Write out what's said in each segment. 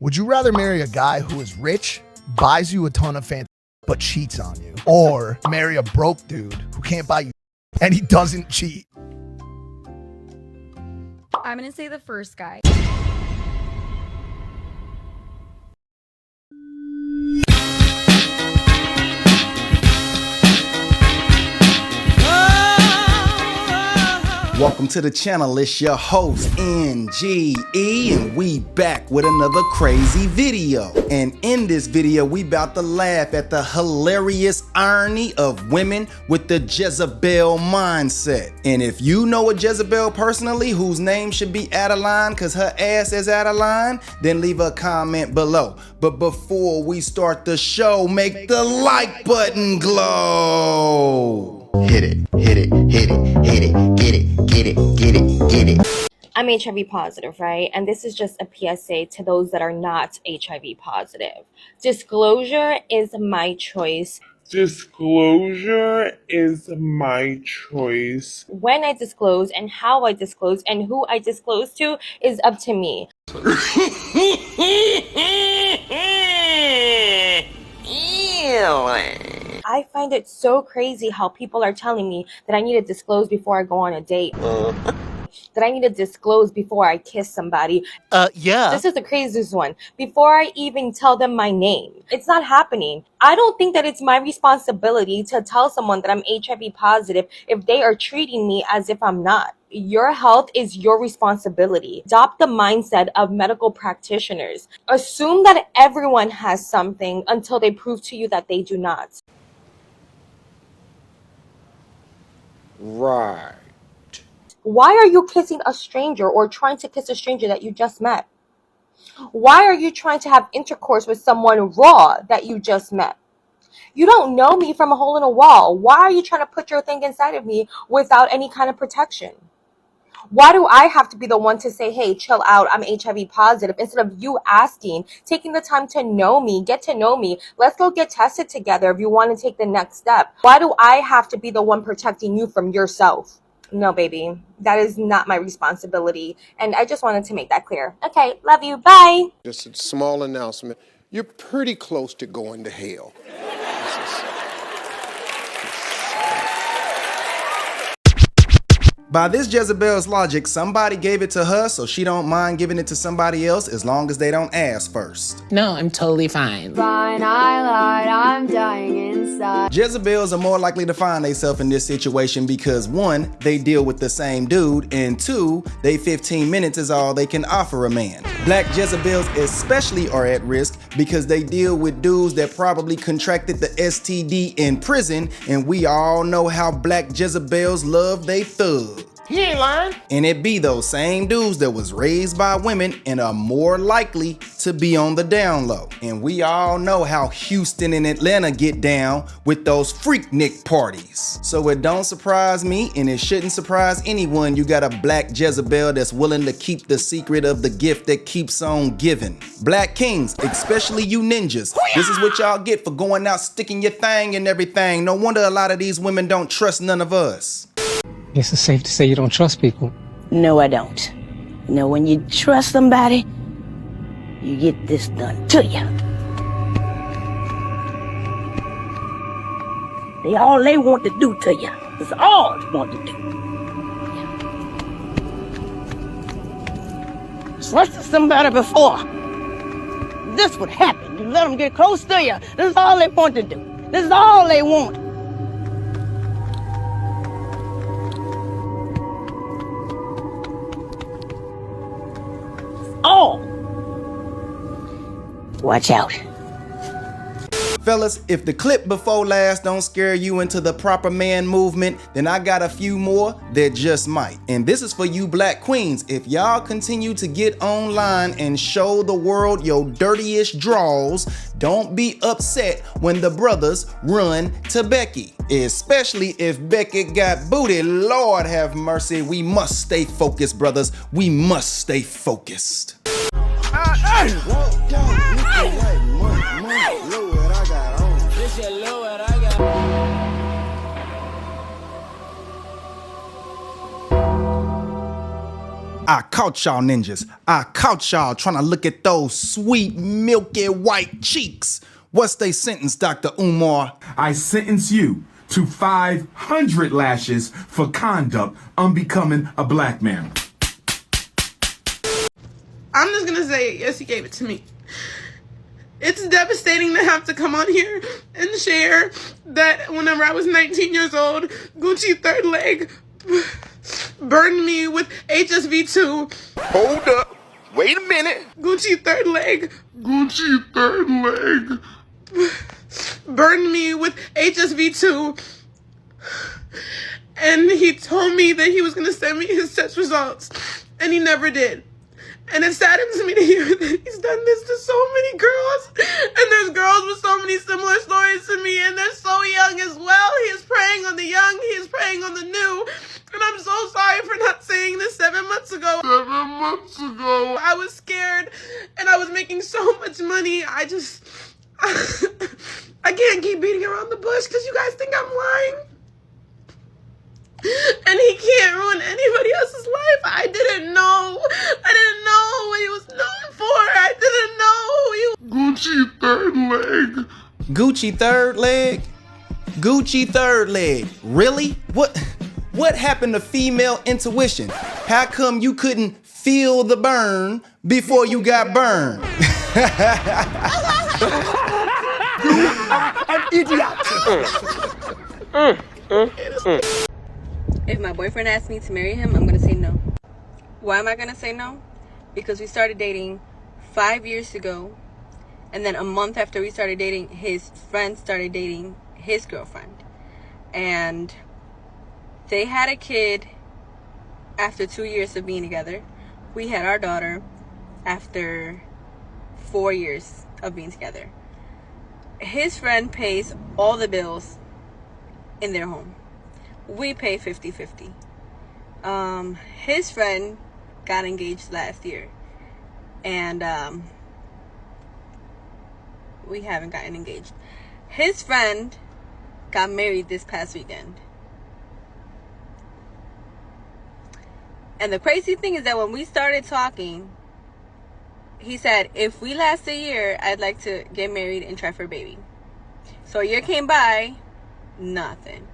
Would you rather marry a guy who is rich, buys you a ton of fancy, but cheats on you? Or marry a broke dude who can't buy you and he doesn't cheat? I'm gonna say the first guy. Welcome to the channel, it's your host NGE, and we back with another crazy video. And in this video, we about to laugh at the hilarious irony of women with the Jezebel mindset. And if you know a Jezebel personally whose name should be out of line because her ass is out of line, then leave a comment below. But before we start the show, make the like button glow. Hit it, hit it, hit it, hit it, get it, get it, get it, get it. I'm HIV positive, right? And this is just a PSA to those that are not HIV positive. Disclosure is my choice. Disclosure is my choice. When I disclose and how I disclose and who I disclose to is up to me. I find it so crazy how people are telling me that I need to disclose before I go on a date. That I need to disclose before I kiss somebody. Yeah. This is the craziest one. Before I even tell them my name. It's not happening. I don't think that it's my responsibility to tell someone that I'm HIV positive if they are treating me as if I'm not. Your health is your responsibility. Adopt the mindset of medical practitioners. Assume that everyone has something until they prove to you that they do not. Right. Why are you kissing a stranger or trying to kiss a stranger that you just met? Why are you trying to have intercourse with someone raw that you just met? You don't know me from a hole in a wall. Why are you trying to put your thing inside of me without any kind of protection? Why do I have to be the one to say, hey, chill out, I'm HIV positive, instead of you asking, taking the time to know me, get to know me, let's go get tested together if you want to take the next step? Why do I have to be the one protecting you from yourself? No, baby, that is not my responsibility. And I just wanted to make that clear. Okay, love you, bye. Just a small announcement. You're pretty close to going to hell. By this Jezebel's logic, somebody gave it to her, so she don't mind giving it to somebody else as long as they don't ask first. No, I'm totally fine. Fine, I lied, I'm dying inside. Jezebels are more likely to find themselves in this situation because 1, they deal with the same dude, and 2, they 15 minutes is all they can offer a man. Black Jezebels especially are at risk because they deal with dudes that probably contracted the STD in prison, and we all know how black Jezebels love they thugs. He ain't lying. And it be those same dudes that was raised by women and are more likely to be on the down low. And we all know how Houston and Atlanta get down with those Freaknik parties. So it don't surprise me, and it shouldn't surprise anyone you got a black Jezebel that's willing to keep the secret of the gift that keeps on giving. Black kings, especially you ninjas, this is what y'all get for going out sticking your thing and everything. No wonder a lot of these women don't trust none of us. Guess it's safe to say you don't trust people. No, I don't. You know, when you trust somebody, you get this done to you. All they want to do to you. That's all they want to do. Trusted somebody before. This would happen. You let them get close to you. This is all they want to do. This is all they want. Oh! Watch out. Fellas, if the clip before last don't scare you into the proper man movement, then I got a few more that just might. And this is for you black queens. If y'all continue to get online and show the world your dirtiest draws, don't be upset when the brothers run to Becky. Especially if Becky got booty. Lord have mercy. We must stay focused, brothers. We must stay focused. I caught y'all ninjas. I caught y'all trying to look at those sweet, milky white cheeks. What's they sentence, Dr. Umar? I sentence you to 500 lashes for conduct unbecoming a black man. I'm just gonna say, yes, he gave it to me. It's devastating to have to come on here and share that whenever I was 19 years old, Gucci third leg burned me with HSV2. Hold up. Wait a minute. Gucci third leg burned me with HSV2. And he told me that he was going to send me his test results. And he never did. And it saddens me to hear that he's done this to so many girls. And there's girls with so many similar stories to me. And they're so young as well. He is preying on the young. He is preying on the new. And I'm so sorry for not saying this 7 months ago. I was scared. And I was making so much money. I can't keep beating around the bush because you guys think I'm lying. And he can't ruin anybody else's life. I didn't know what he was known for. I didn't know who he was. Gucci third leg? Gucci third leg. Really? What happened to female intuition? How come you couldn't feel the burn before you got burned? An idiot. If my boyfriend asks me to marry him, I'm going to say no. Why am I going to say no? Because we started dating 5 years ago. And then a month after we started dating, his friend started dating his girlfriend. And they had a kid after 2 years of being together. We had our daughter after 4 years of being together. His friend pays all the bills in their home. We pay 50-50. His friend got engaged last year. And we haven't gotten engaged. His friend got married this past weekend. And the crazy thing is that when we started talking, he said, if we last a year, I'd like to get married and try for a baby. So a year came by, nothing.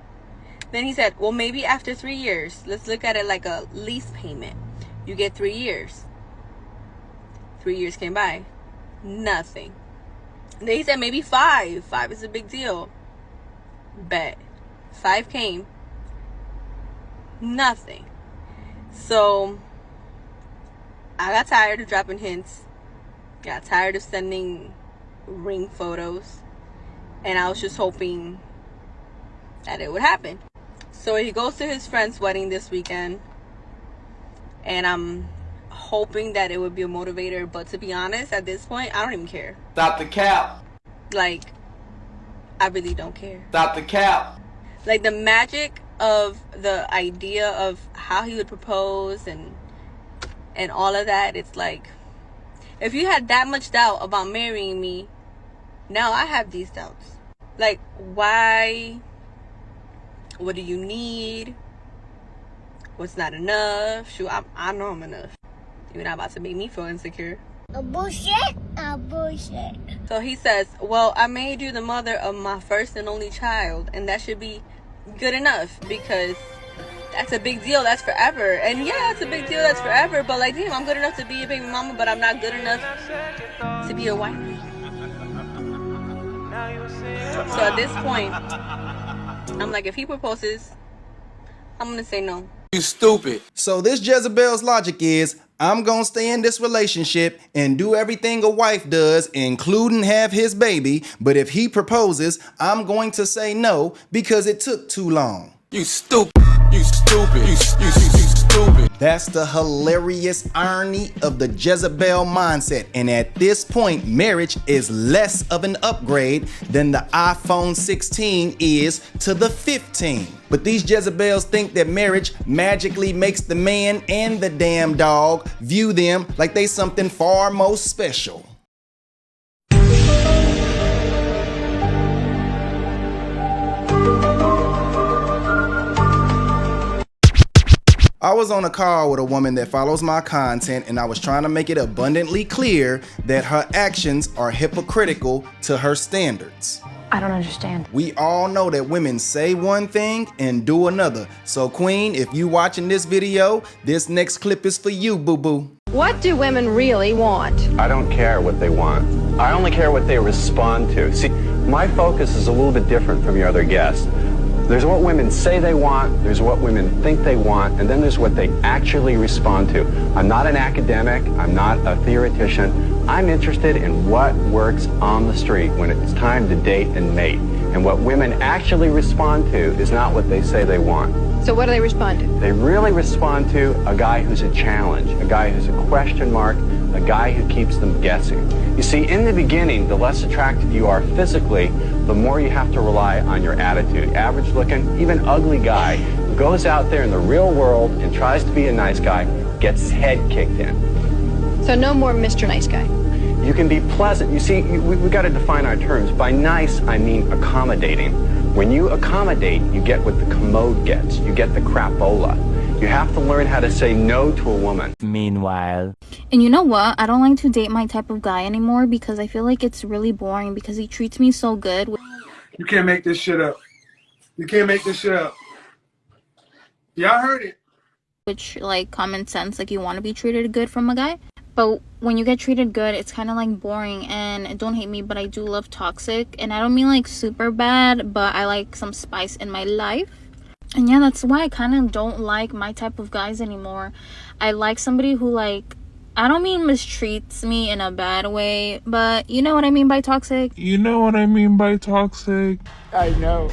Then he said, well, maybe after 3 years, let's look at it like a lease payment. You get 3 years. 3 years came by. Nothing. And then he said, maybe 5. 5 is a big deal. Bet. 5 came. Nothing. So, I got tired of dropping hints. Got tired of sending ring photos. And I was just hoping that it would happen. So he goes to his friend's wedding this weekend, and I'm hoping that it would be a motivator, but to be honest, at this point, I don't even care. Stop the cap. Like, I really don't care. Stop the cap. Like, the magic of the idea of how he would propose and all of that, it's like, if you had that much doubt about marrying me, now I have these doubts. Like, why? What do you need? What's not enough? Shoot, I know I'm enough. You're not about to make me feel insecure. A bullshit. So he says, well, I made you the mother of my first and only child, and that should be good enough, because that's a big deal. That's forever. And yeah, it's a big deal. That's forever. But like, damn, I'm good enough to be a baby mama, but I'm not good enough to be a wife. So at this point, I'm like, if he proposes, I'm gonna say no. You stupid. So this Jezebel's logic is, I'm gonna stay in this relationship and do everything a wife does, including have his baby, but if he proposes, I'm going to say no because it took too long. You stupid. You stupid. You stupid. That's the hilarious irony of the Jezebel mindset. And at this point, marriage is less of an upgrade than the iPhone 16 is to the 15. But these Jezebels think that marriage magically makes the man and the damn dog view them like they something far more special. I was on a call with a woman that follows my content, and I was trying to make it abundantly clear that her actions are hypocritical to her standards. I don't understand. We all know that women say one thing and do another. So Queen, if you watching this video, this next clip is for you, boo-boo. What do women really want? I don't care what they want. I only care what they respond to. See, my focus is a little bit different from your other guests. There's what women say they want, there's what women think they want, and then there's what they actually respond to. I'm not an academic, I'm not a theoretician. I'm interested in what works on the street when it's time to date and mate. And what women actually respond to is not what they say they want. So what do they respond to? They really respond to a guy who's a challenge, a guy who's a question mark, a guy who keeps them guessing. You see, in the beginning, the less attractive you are physically, the more you have to rely on your attitude. Average looking, even ugly guy who goes out there in the real world and tries to be a nice guy gets his head kicked in. So no more Mr. Nice Guy. You can be pleasant. You see, we got to define our terms. By nice, I mean accommodating. When you accommodate, you get what the commode gets. You get the crapola. You have to learn how to say no to a woman. Meanwhile. And you know what? I don't like to date my type of guy anymore because I feel like it's really boring because he treats me so good. You can't make this shit up. You can't make this shit up. Y'all heard it. Which, like, common sense, like, you want to be treated good from a guy. But when you get treated good, it's kind of like boring. And don't hate me, but I do love toxic. And I don't mean like super bad, but I like some spice in my life. And yeah, that's why I kind of don't like my type of guys anymore. I like somebody who, like, I don't mean mistreats me in a bad way, but you know what I mean by toxic? You know what I mean by toxic? I know.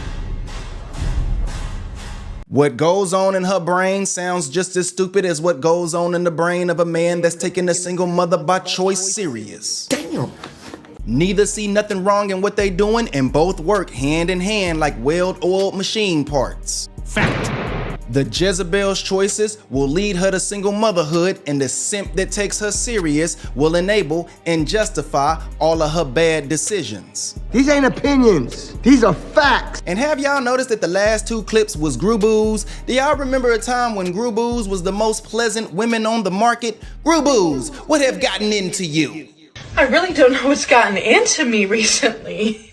What goes on in her brain sounds just as stupid as what goes on in the brain of a man that's taking a single mother by choice serious. Damn. Neither see nothing wrong in what they doing, and both work hand in hand like well-oiled machine parts. Fact. The Jezebel's choices will lead her to single motherhood, and the simp that takes her serious will enable and justify all of her bad decisions. These ain't opinions, these are facts. And have y'all noticed that the last two clips was Gruboo's? Do y'all remember a time when Gruboo's was the most pleasant women on the market? Gruboo's, what have gotten into you? I really don't know what's gotten into me recently.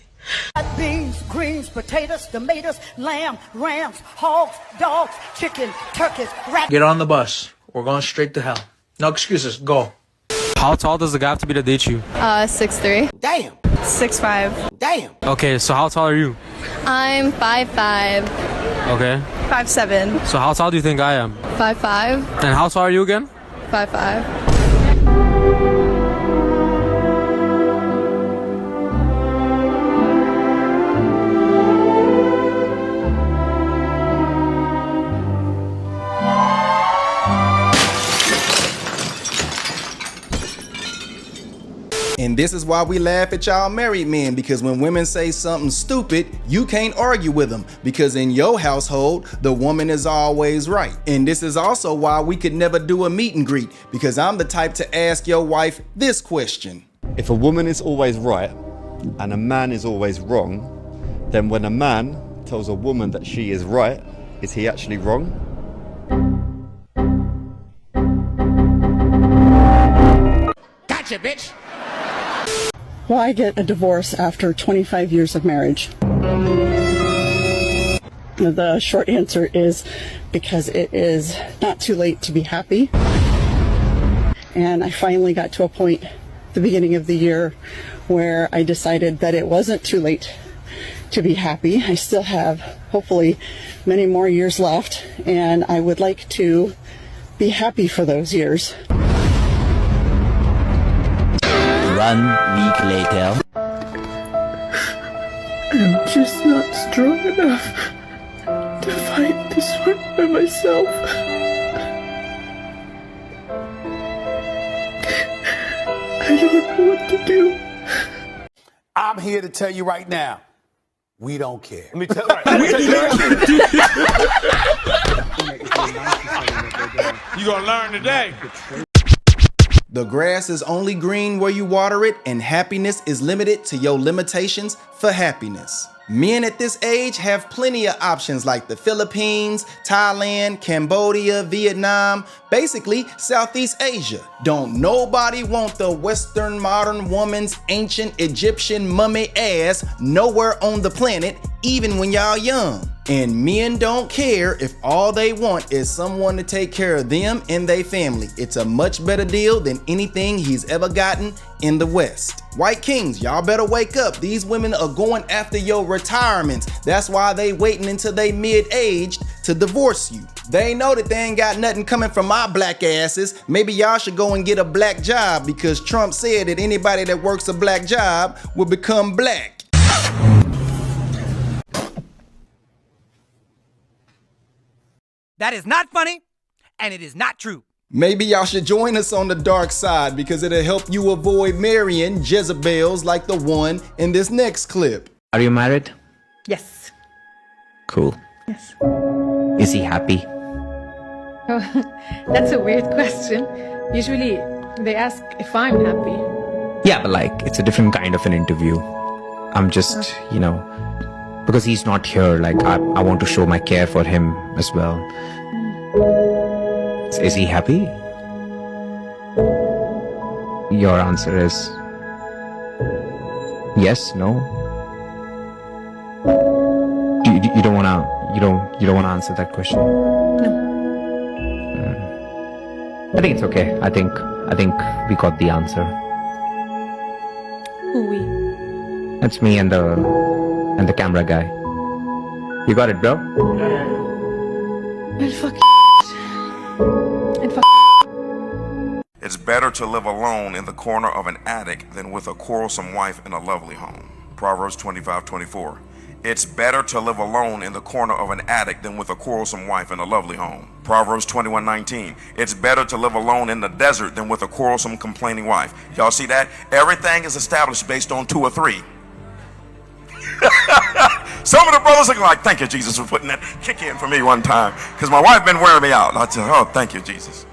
Beans, greens, potatoes, tomatoes, lamb, rams, hogs, dogs, chicken, turkeys, rats. Get on the bus. We're going straight to hell. No excuses. Go. How tall does the guy have to be to date you? 6'3". Damn. 6'5". Damn. Okay, so how tall are you? I'm 5'5". Okay. 5'7". So how tall do you think I am? 5'5". And how tall are you again? 5'5". And this is why we laugh at y'all married men, because when women say something stupid, you can't argue with them, because in your household, the woman is always right. And this is also why we could never do a meet and greet, because I'm the type to ask your wife this question. If a woman is always right and a man is always wrong, then when a man tells a woman that she is right, is he actually wrong? Gotcha, bitch. Why get a divorce after 25 years of marriage? The short answer is because it is not too late to be happy. And I finally got to a point at the beginning of the year where I decided that it wasn't too late to be happy. I still have, hopefully, many more years left, and I would like to be happy for those years. 1 week later. I'm just not strong enough to fight this one by myself. I don't know what to do. I'm here to tell you right now, we don't care. Let me tell you. You gonna learn today. The grass is only green where you water it, and happiness is limited to your limitations for happiness. Men at this age have plenty of options like the Philippines, Thailand, Cambodia, Vietnam, basically Southeast Asia. Don't nobody want the Western modern woman's ancient Egyptian mummy ass nowhere on the planet, even when y'all young. And men don't care if all they want is someone to take care of them and their family. It's a much better deal than anything he's ever gotten in the West. White kings, y'all better wake up. These women are going after your retirements. That's why they waiting until they mid-aged to divorce you. They know that they ain't got nothing coming from my black asses. Maybe y'all should go and get a black job because Trump said that anybody that works a black job will become black. That is not funny, and it is not true. Maybe y'all should join us on the dark side because it'll help you avoid marrying Jezebels like the one in this next clip. Are you married? Yes. Cool. Yes. Is he happy? Oh, that's a weird question. Usually they ask if I'm happy. Yeah, but like, it's a different kind of an interview. I'm just, you know, because he's not here, like, I want to show my care for him as well. Is he happy? Your answer is yes, no? You don't wanna answer that question? No. I think it's okay. I think we got the answer. Who we? That's me and the camera guy. You got it, bro? Well, fuck and fuck. It's better to live alone in the corner of an attic than with a quarrelsome wife in a lovely home. Proverbs 25:24. It's better to live alone in the corner of an attic than with a quarrelsome wife in a lovely home. Proverbs 21:19. It's better to live alone in the desert than with a quarrelsome, complaining wife. Y'all see that? Everything is established based on 2 or 3. Some of the brothers are like, thank you, Jesus, for putting that kick in for me one time. Because my wife been wearing me out. I said, oh, thank you, Jesus.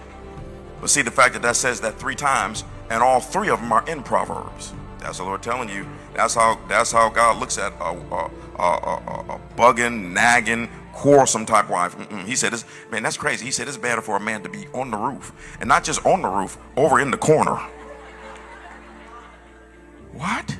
But see, the fact that says that 3 times, and all 3 of them are in Proverbs. That's the Lord telling you. That's how God looks at a bugging, nagging, quarrelsome type wife. He said, man, that's crazy. He said it's better for a man to be on the roof. And not just on the roof, over in the corner. What?